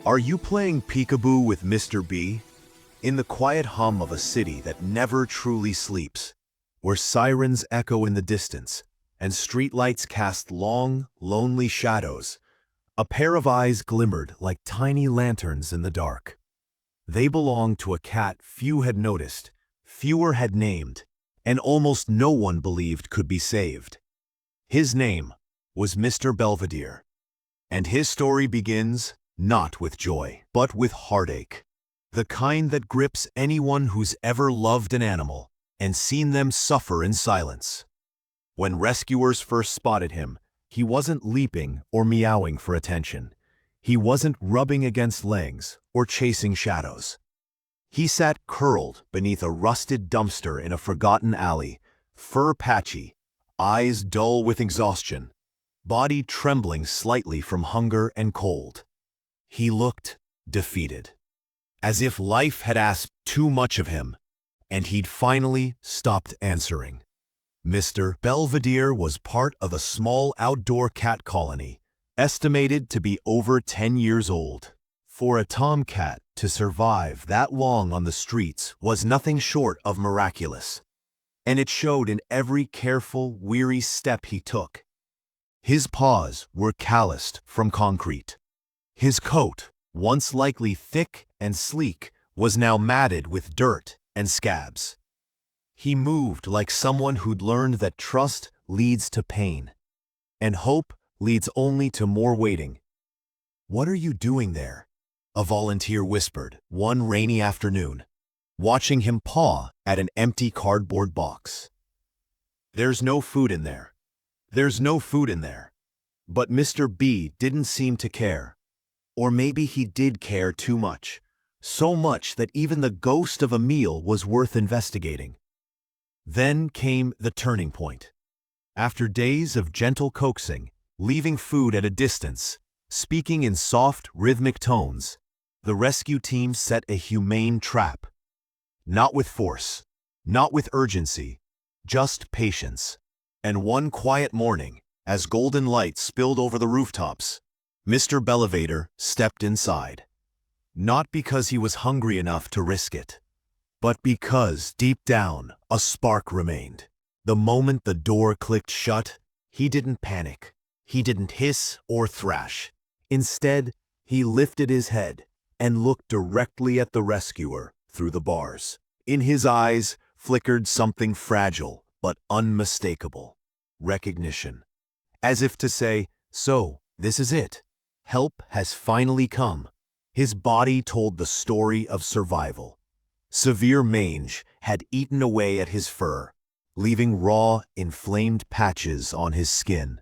Are you playing peekaboo with Mr. B? In the quiet hum of a city that never truly sleeps, where sirens echo in the distance and streetlights cast long, lonely shadows, a pair of eyes glimmered like tiny lanterns in the dark. They belonged to a cat few had noticed, fewer had named, and almost no one believed could be saved. His name was Mr. Belvadier, and his story begins not with joy, but with heartache, the kind that grips anyone who's ever loved an animal and seen them suffer in silence. When rescuers first spotted him, he wasn't leaping or meowing for attention. He wasn't rubbing against legs or chasing shadows. He sat curled beneath a rusted dumpster in a forgotten alley, fur patchy, eyes dull with exhaustion, body trembling slightly from hunger and cold. He looked defeated, as if life had asked too much of him, and he'd finally stopped answering. Mr. Belvadier was part of a small outdoor cat colony, estimated to be over 10 years old. For a tomcat to survive that long on the streets was nothing short of miraculous, and it showed in every careful, weary step he took. His paws were calloused from concrete. His coat, once likely thick and sleek, was now matted with dirt and scabs. He moved like someone who'd learned that trust leads to pain, and hope leads only to more waiting. "What are you doing there?" a volunteer whispered one rainy afternoon, watching him paw at an empty cardboard box. "There's no food in there. There's no food in there." But Mr. B didn't seem to care. Or maybe he did care too much, so much that even the ghost of a meal was worth investigating. Then came the turning point. After days of gentle coaxing, leaving food at a distance, speaking in soft, rhythmic tones, the rescue team set a humane trap. Not with force, not with urgency, just patience. And one quiet morning, as golden light spilled over the rooftops, Mr. Belvadier stepped inside. Not because he was hungry enough to risk it, but because, deep down, a spark remained. The moment the door clicked shut, he didn't panic. He didn't hiss or thrash. Instead, he lifted his head and looked directly at the rescuer through the bars. In his eyes flickered something fragile but unmistakable: recognition. As if to say, "So, this is it. Help has finally come." His body told the story of survival. Severe mange had eaten away at his fur, leaving raw, inflamed patches on his skin.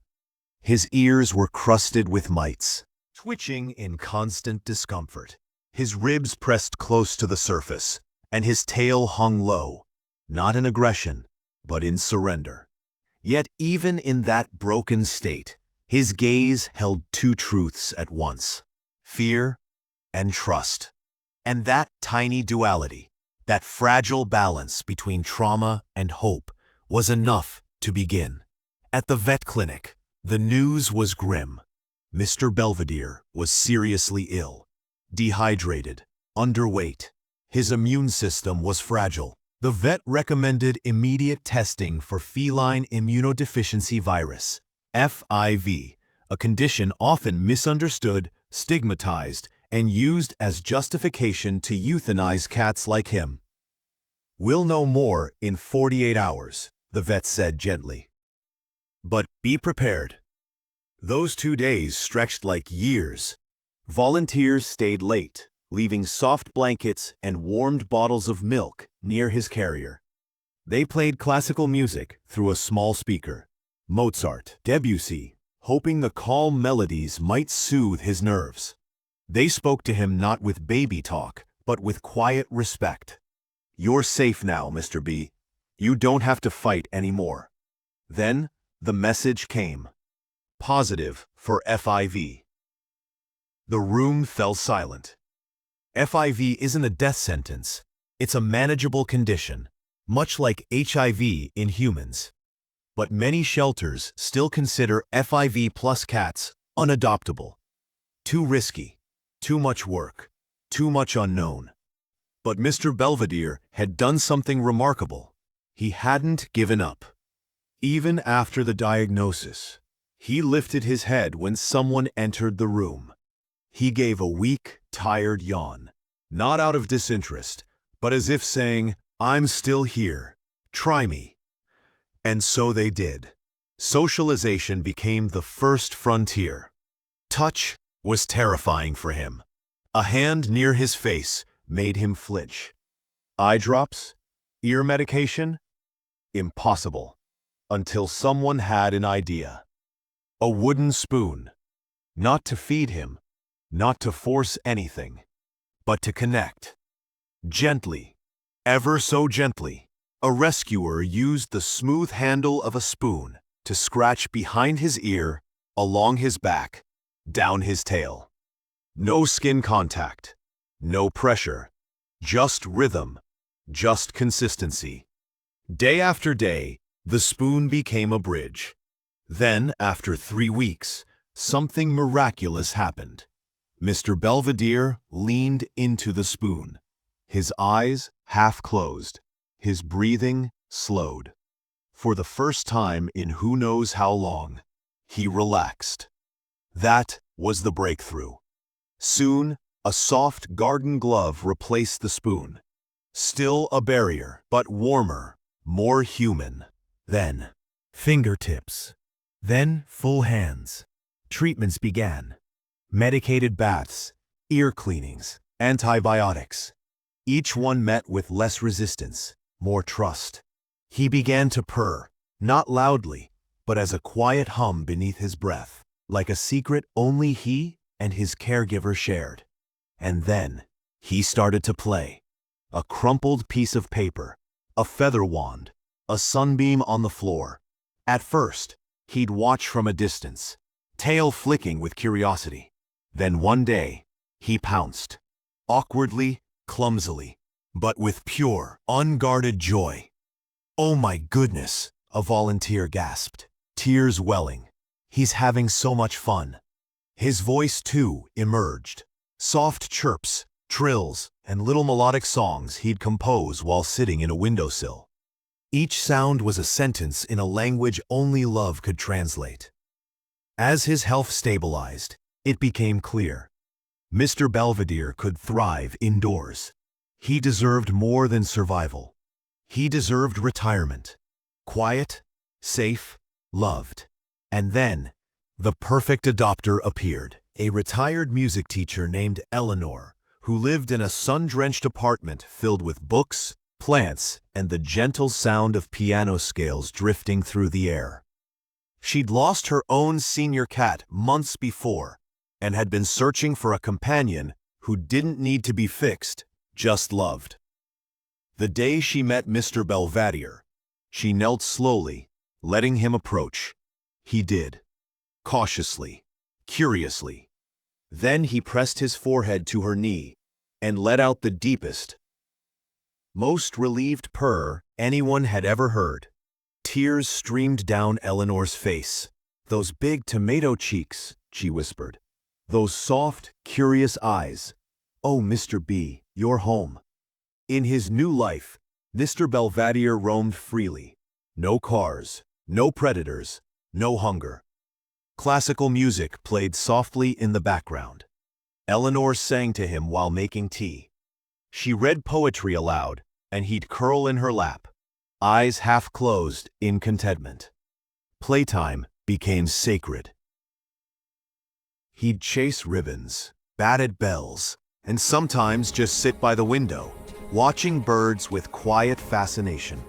His ears were crusted with mites, twitching in constant discomfort. His ribs pressed close to the surface, and his tail hung low, not in aggression, but in surrender. Yet even in that broken state, his gaze held two truths at once: fear and trust. And that tiny duality, that fragile balance between trauma and hope, was enough to begin. At the vet clinic, the news was grim. Mr. Belvadier was seriously ill, dehydrated, underweight. His immune system was fragile. The vet recommended immediate testing for feline immunodeficiency virus, FIV, a condition often misunderstood, stigmatized, and used as justification to euthanize cats like him. "We'll know more in 48 hours, the vet said gently. But be prepared. Those 2 days stretched like years. Volunteers stayed late, leaving soft blankets and warmed bottles of milk near his carrier. They played classical music through a small speaker, Mozart, Debussy, hoping the calm melodies might soothe his nerves. They spoke to him not with baby talk, but with quiet respect. "You're safe now, Mr. B. You don't have to fight anymore." Then the message came: positive for FIV. The room fell silent. FIV isn't a death sentence. It's a manageable condition, much like HIV in humans. But many shelters still consider FIV plus cats unadoptable. Too risky. Too much work. Too much unknown. But Mr. Belvadier had done something remarkable. He hadn't given up. Even after the diagnosis, he lifted his head when someone entered the room. He gave a weak, tired yawn, not out of disinterest, but as if saying, "I'm still here. Try me." And so they did. Socialization became the first frontier. Touch was terrifying for him. A hand near his face made him flinch. Eye drops? Ear medication? Impossible. Until someone had an idea. A wooden spoon. Not to feed him, not to force anything, but to connect. Gently, ever so gently, a rescuer used the smooth handle of a spoon to scratch behind his ear, along his back, down his tail. No skin contact, no pressure, just rhythm, just consistency. Day after day, the spoon became a bridge. Then, after 3 weeks, something miraculous happened. Mr. Belvadier leaned into the spoon. His eyes half closed, his breathing slowed. For the first time in who knows how long, he relaxed. That was the breakthrough. Soon, a soft garden glove replaced the spoon. Still a barrier, but warmer, more human. Then, fingertips. Then, full hands. Treatments began. Medicated baths, ear cleanings, antibiotics. Each one met with less resistance, more trust. He began to purr, not loudly, but as a quiet hum beneath his breath, like a secret only he and his caregiver shared. And then, he started to play. A crumpled piece of paper, a feather wand, a sunbeam on the floor. At first, he'd watch from a distance, tail flicking with curiosity. Then one day, he pounced. Awkwardly, clumsily, but with pure, unguarded joy. "Oh my goodness," a volunteer gasped, tears welling. "He's having so much fun." His voice, too, emerged. Soft chirps, trills, and little melodic songs he'd compose while sitting in a windowsill. Each sound was a sentence in a language only love could translate. As his health stabilized, it became clear. Mr. Belvadier could thrive indoors. He deserved more than survival. He deserved retirement. Quiet, safe, loved. And then, the perfect adopter appeared. A retired music teacher named Eleanor, who lived in a sun-drenched apartment filled with books, plants, and the gentle sound of piano scales drifting through the air. She'd lost her own senior cat months before and had been searching for a companion who didn't need to be fixed, just loved. The day she met Mr. Belvadier, she knelt slowly, letting him approach. He did, cautiously, curiously. Then he pressed his forehead to her knee and let out the deepest, most relieved purr anyone had ever heard. Tears streamed down Eleanor's face. "Those big tomato cheeks," she whispered. "Those soft, curious eyes. Oh, Mr. B, you're home." In his new life, Mr. Belvadier roamed freely. No cars, no predators, no hunger. Classical music played softly in the background. Eleanor sang to him while making tea. She read poetry aloud, and he'd curl in her lap, eyes half closed in contentment. Playtime became sacred. He'd chase ribbons, bat at bells, and sometimes just sit by the window, watching birds with quiet fascination.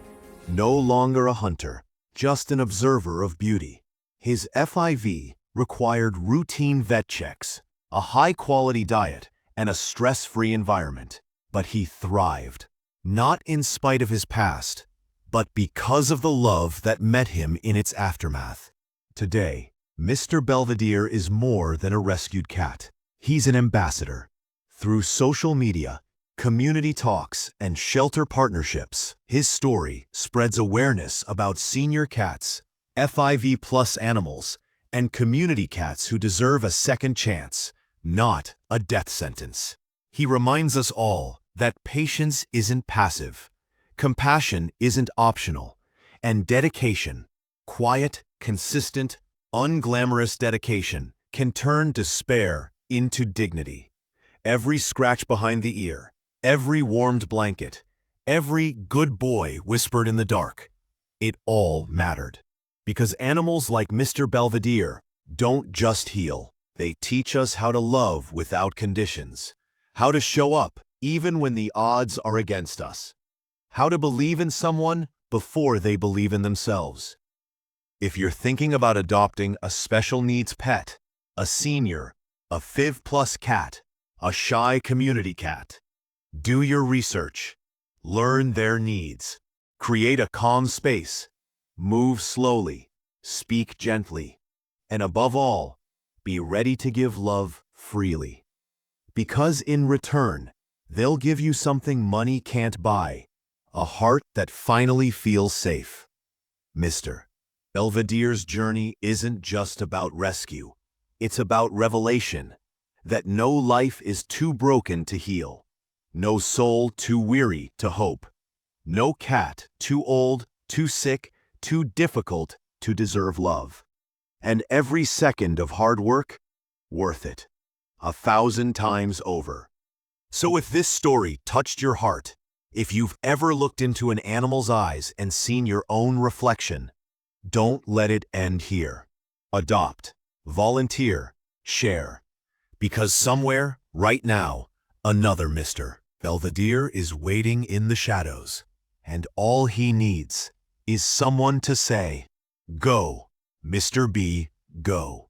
No longer a hunter, just an observer of beauty. His FIV required routine vet checks, a high-quality diet, and a stress-free environment. But he thrived, not in spite of his past, but because of the love that met him in its aftermath. Today, Mr. Belvadier is more than a rescued cat. He's an ambassador. Through social media, community talks, and shelter partnerships, his story spreads awareness about senior cats, FIV+ animals, and community cats who deserve a second chance, not a death sentence. He reminds us all that patience isn't passive, compassion isn't optional, and dedication, quiet, consistent, unglamorous dedication, can turn despair into dignity. Every scratch behind the ear, every warmed blanket, every good boy whispered in the dark, it all mattered. Because animals like Mr. Belvadier don't just heal, they teach us how to love without conditions, how to show up even when the odds are against us, how to believe in someone before they believe in themselves. If you're thinking about adopting a special needs pet, a senior, a FIV+ cat, a shy community cat, do your research, learn their needs, create a calm space, move slowly, speak gently, and above all, be ready to give love freely. Because in return, they'll give you something money can't buy, a heart that finally feels safe. Mr. Belvadier's journey isn't just about rescue. It's about revelation, that no life is too broken to heal, no soul too weary to hope, no cat too old, too sick, too difficult to deserve love. And every second of hard work, worth it, 1,000 times over. So if this story touched your heart, if you've ever looked into an animal's eyes and seen your own reflection, don't let it end here. Adopt, volunteer, share. Because somewhere, right now, another Mr. Belvadier is waiting in the shadows, and all he needs is someone to say, "Go, Mr. B, go."